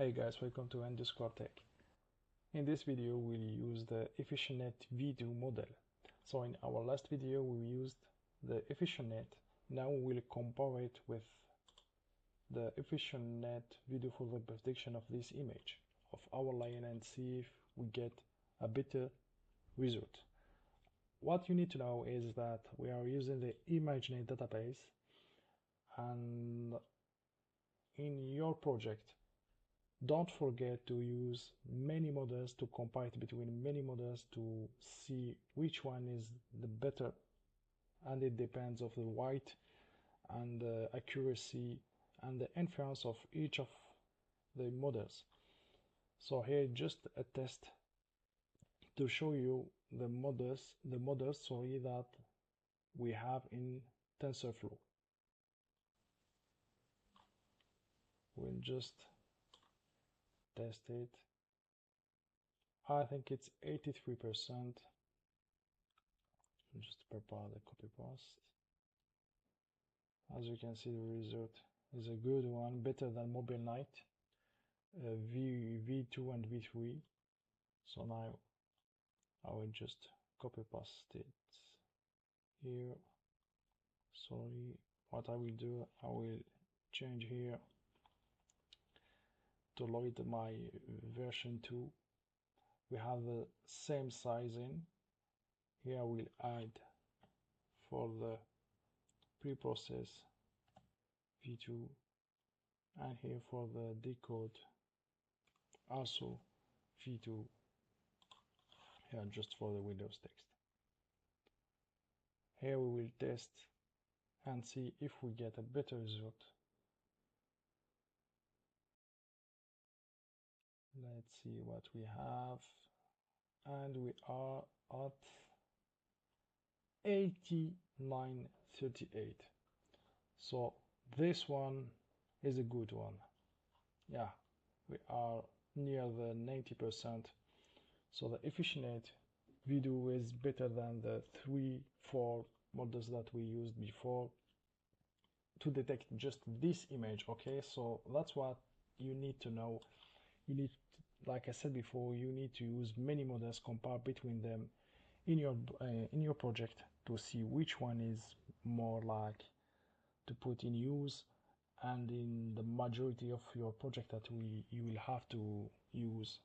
Hey guys, welcome to IndusCore Tech. In this video, we'll use the EfficientNetV2 model. So in our last video, we used the EfficientNet. Now we'll compare it with the EfficientNetV2 for the prediction of this image of our line and see if we get a better result. What you need to know is that we are using the ImageNet database, and in your project, don't forget to use many models to compare it between many models to see which one is the better, and it depends of the weight and the accuracy and the inference of each of the models. So here just a test to show you the models that we have in TensorFlow. We'll just test it. I think it's 83%. Just prepare the copy paste. As you can see, the result is a good one, better than Mobile Night V2 and V3. So now I will just copy paste it here. Sorry, what I will do, I will change here to load my version 2. We have the same sizing. Here I will add for the pre-process V2, and here for the decode also V2, here just for the Windows text. Here we will test and see if we get a better result. Let's see what we have, and we are at 8938. So this one is a good one. Yeah, we are near the 90%. So the EfficientNetV2 is better than the 3-4 models that we used before to detect just this image. Okay, so that's what you need to know. You need, like I said before, you need to use many models, compare between them in your project to see which one is more like to put in use, and in the majority of your project that you will have to use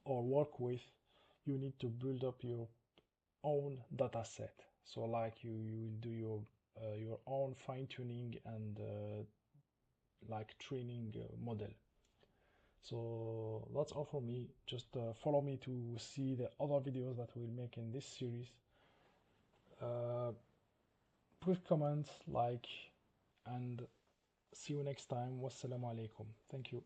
or work with, you need to build up your own data set. So like you will do your own fine-tuning and like training model. So that's all for me. Just follow me to see the other videos that we'll make in this series. Put comments, like, and see you next time. Wassalamu alaikum. Thank you.